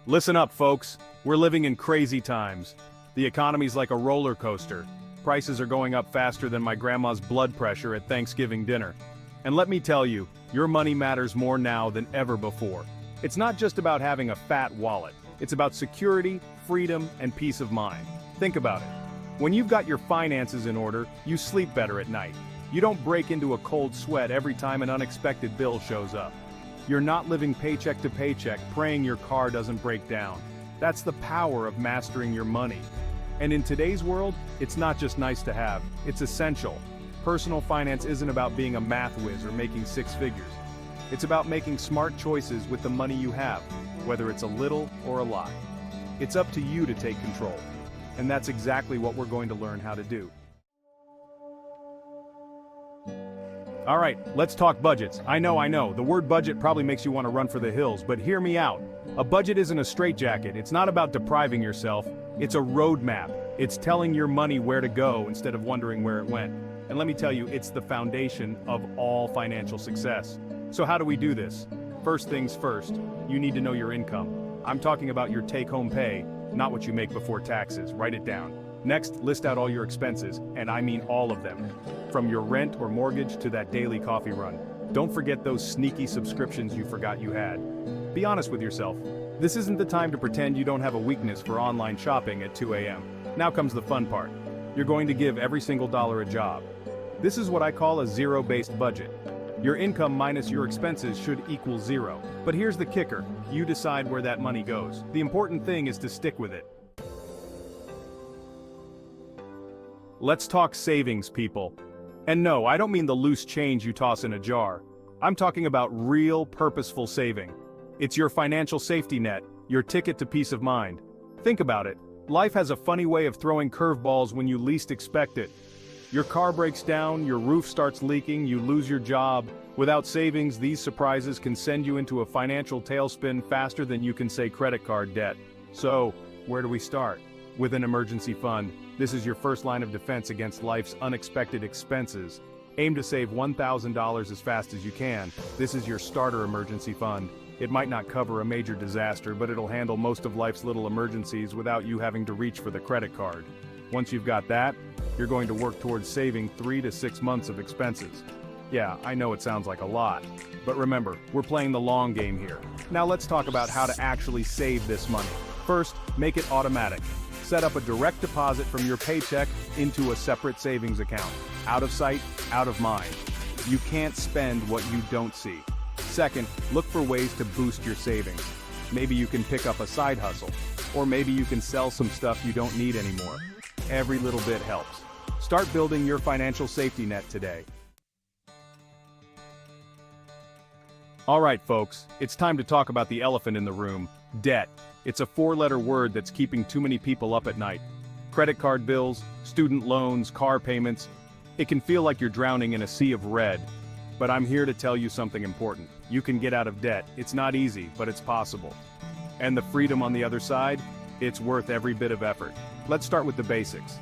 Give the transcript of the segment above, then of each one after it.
Listen up, folks. We're living in crazy times. The economy's like a roller coaster. Prices are going up faster than my grandma's blood pressure at Thanksgiving dinner. And let me tell you, your money matters more now than ever before. It's not just about having a fat wallet. It's about security, freedom, and peace of mind. Think about it. When you've got your finances in order, you sleep better at night. You don't break into a cold sweat every time an unexpected bill shows up. You're not living paycheck to paycheck, praying your car doesn't break down. That's the power of mastering your money. And in today's world, it's not just nice to have, it's essential. Personal finance isn't about being a math whiz or making six figures. It's about making smart choices with the money you have, whether it's a little or a lot. It's up to you to take control. And that's exactly what we're going to learn how to do. All right, let's talk budgets. I know, the word budget probably makes you want to run for the hills, but hear me out. A budget isn't a straitjacket. It's not about depriving yourself. It's a roadmap. It's telling your money where to go instead of wondering where it went. And let me tell you, it's the foundation of all financial success. So how do we do this? First things first, you need to know your income. I'm talking about your take-home pay, not what you make before taxes. Write it down. Next, list out all your expenses, and I mean all of them. From your rent or mortgage to that daily coffee run. Don't forget those sneaky subscriptions you forgot you had. Be honest with yourself. This isn't the time to pretend you don't have a weakness for online shopping at 2 a.m. Now comes the fun part. You're going to give every single dollar a job. This is what I call a zero-based budget. Your income minus your expenses should equal zero. But here's the kicker. You decide where that money goes. The important thing is to stick with it. Let's talk savings, people. And no, I don't mean the loose change you toss in a jar. I'm talking about real, purposeful saving. It's your financial safety net, your ticket to peace of mind. Think about it. Life has a funny way of throwing curveballs when you least expect it. Your car breaks down, your roof starts leaking, you lose your job. Without savings, these surprises can send you into a financial tailspin faster than you can say credit card debt. So, where do we start? With an emergency fund. This is your first line of defense against life's unexpected expenses. Aim to save $1,000 as fast as you can. This is your starter emergency fund. It might not cover a major disaster, but it'll handle most of life's little emergencies without you having to reach for the credit card. Once you've got that, you're going to work towards saving 3 to 6 months of expenses. Yeah, I know it sounds like a lot, but remember, we're playing the long game here. Now let's talk about how to actually save this money. First, make it automatic. Set up a direct deposit from your paycheck into a separate savings account. Out of sight, out of mind. You can't spend what you don't see. Second, look for ways to boost your savings. Maybe you can pick up a side hustle, or maybe you can sell some stuff you don't need anymore. Every little bit helps. Start building your financial safety net today. All right, folks, it's time to talk about the elephant in the room, debt. It's a 4-letter word that's keeping too many people up at night. Credit card bills, student loans, car payments. It can feel like you're drowning in a sea of red. But I'm here to tell you something important. You can get out of debt. It's not easy, but it's possible. And the freedom on the other side? It's worth every bit of effort. Let's start with the basics.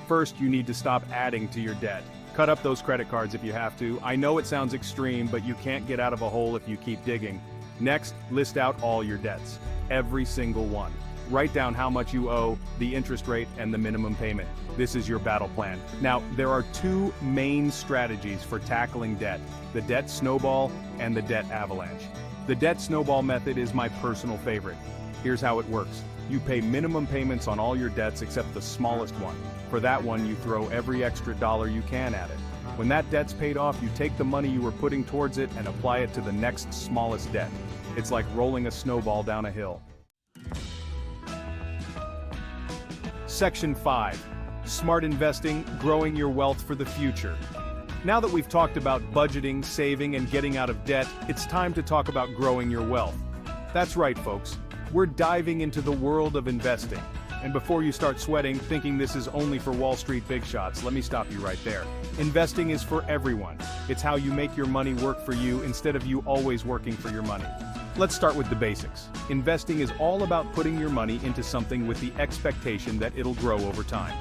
First, you need to stop adding to your debt. Cut up those credit cards if you have to. I know it sounds extreme, but you can't get out of a hole if you keep digging. Next, list out all your debts. Every single one. Write down how much you owe, the interest rate, and the minimum payment. This is your battle plan. Now, there are 2 main strategies for tackling debt: the debt snowball and the debt avalanche. The debt snowball method is my personal favorite. Here's how it works. You pay minimum payments on all your debts except the smallest one. For that one, you throw every extra dollar you can at it. When that debt's paid off, you take the money you were putting towards it and apply it to the next smallest debt. It's like rolling a snowball down a hill. Section 5. Smart investing, growing your wealth for the future. Now that we've talked about budgeting, saving, and getting out of debt, it's time to talk about growing your wealth. That's right, folks. We're diving into the world of investing. And before you start sweating, thinking this is only for Wall Street big shots, let me stop you right there. Investing is for everyone. It's how you make your money work for you instead of you always working for your money. Let's start with the basics. Investing is all about putting your money into something with the expectation that it'll grow over time.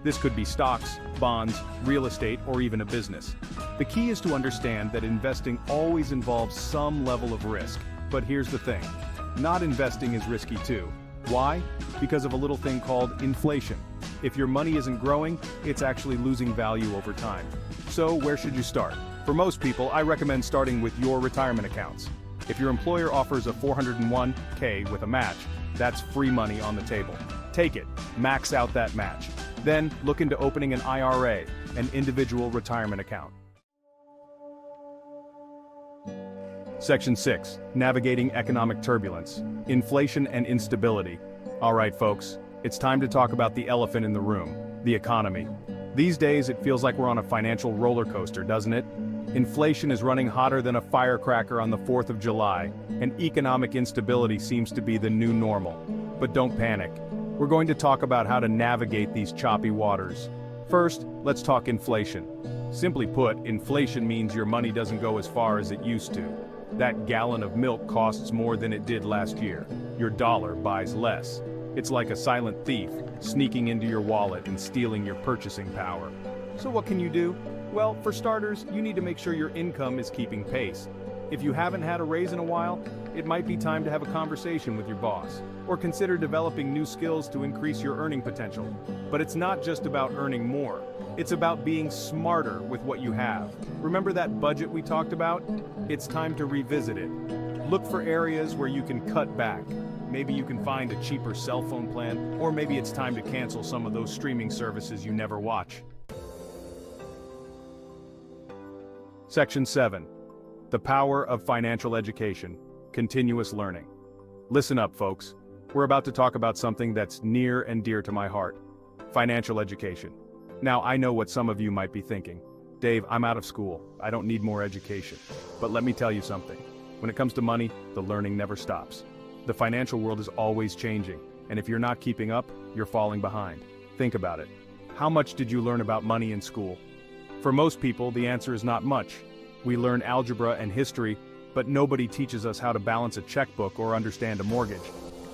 This could be stocks, bonds, real estate, or even a business. The key is to understand that investing always involves some level of risk. But here's the thing. not investing is risky too. Why? Because of a little thing called inflation. If your money isn't growing, it's actually losing value over time. So where should you start? For most people, I recommend starting with your retirement accounts. If your employer offers a 401k with a match, that's free money on the table. Take it, max out that match. Then look into opening an IRA, an individual retirement account. Section 6. Navigating economic turbulence, inflation and instability. All right, folks, it's time to talk about the elephant in the room, the economy. These days, it feels like we're on a financial roller coaster, doesn't it? Inflation is running hotter than a firecracker on the 4th of July, and economic instability seems to be the new normal. But don't panic. We're going to talk about how to navigate these choppy waters. First, let's talk inflation. Simply put, inflation means your money doesn't go as far as it used to. That gallon of milk costs more than it did last year. Your dollar buys less. It's like a silent thief, sneaking into your wallet and stealing your purchasing power. So what can you do? Well, for starters, you need to make sure your income is keeping pace. If you haven't had a raise in a while, it might be time to have a conversation with your boss, or consider developing new skills to increase your earning potential. But it's not just about earning more. It's about being smarter with what you have. Remember that budget we talked about? It's time to revisit it. Look for areas where you can cut back. Maybe you can find a cheaper cell phone plan, or maybe it's time to cancel some of those streaming services you never watch. Section 7. The power of financial education, continuous learning. Listen up, folks. We're about to talk about something that's near and dear to my heart, financial education. Now, I know what some of you might be thinking. Dave, I'm out of school. I don't need more education. But let me tell you something. When it comes to money, the learning never stops. The financial world is always changing, and if you're not keeping up, you're falling behind. Think about it. How much did you learn about money in school? For most people, the answer is not much. We learn algebra and history, but nobody teaches us how to balance a checkbook or understand a mortgage.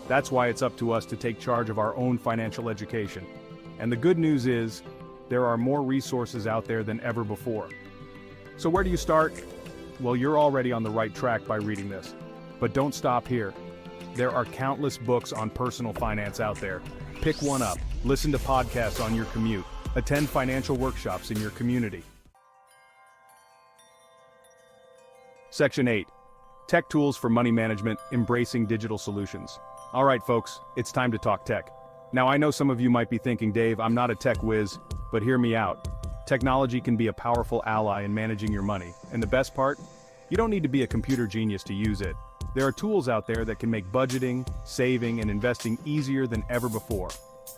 That's why it's up to us to take charge of our own financial education. And the good news is, there are more resources out there than ever before. So where do you start? Well, you're already on the right track by reading this. But don't stop here. There are countless books on personal finance out there. Pick one up, listen to podcasts on your commute, attend financial workshops in your community. Section 8. Tech tools for money management, embracing digital solutions. All right, folks, it's time to talk tech. Now, I know some of you might be thinking, Dave, I'm not a tech whiz, but hear me out. Technology can be a powerful ally in managing your money, and the best part? You don't need to be a computer genius to use it. There are tools out there that can make budgeting, saving, and investing easier than ever before.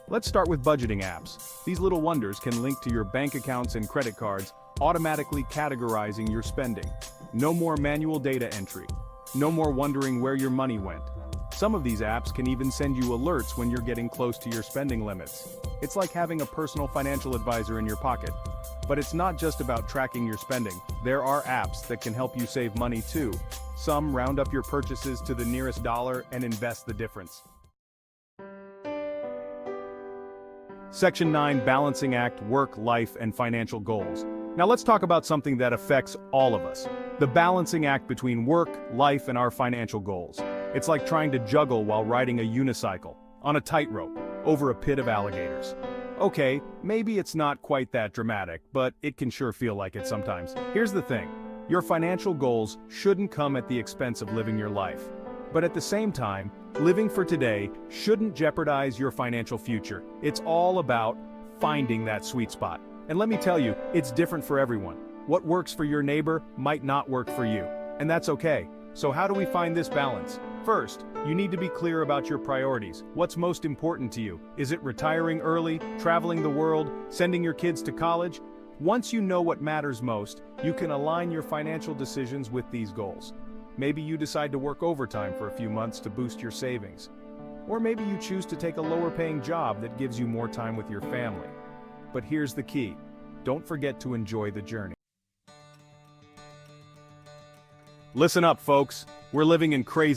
Let's start with budgeting apps. These little wonders can link to your bank accounts and credit cards, automatically categorizing your spending. No more manual data entry. No more wondering where your money went. Some of these apps can even send you alerts when you're getting close to your spending limits. It's like having a personal financial advisor in your pocket. But it's not just about tracking your spending. There are apps that can help you save money too. Some round up your purchases to the nearest dollar and invest the difference. Section 9. Balancing act, work, life, and financial goals. Now let's talk about something that affects all of us. The balancing act between work, life, and our financial goals. It's like trying to juggle while riding a unicycle, on a tightrope, over a pit of alligators. Okay, maybe it's not quite that dramatic, but it can sure feel like it sometimes. Here's the thing. Your financial goals shouldn't come at the expense of living your life. But at the same time, living for today shouldn't jeopardize your financial future. It's all about finding that sweet spot. And let me tell you, it's different for everyone. What works for your neighbor might not work for you. And that's okay. So how do we find this balance? First, you need to be clear about your priorities. What's most important to you? Is it retiring early, traveling the world, sending your kids to college? Once you know what matters most, you can align your financial decisions with these goals. Maybe you decide to work overtime for a few months to boost your savings. Or maybe you choose to take a lower-paying job that gives you more time with your family. But here's the key. Don't forget to enjoy the journey. Listen up, folks. We're living in crazy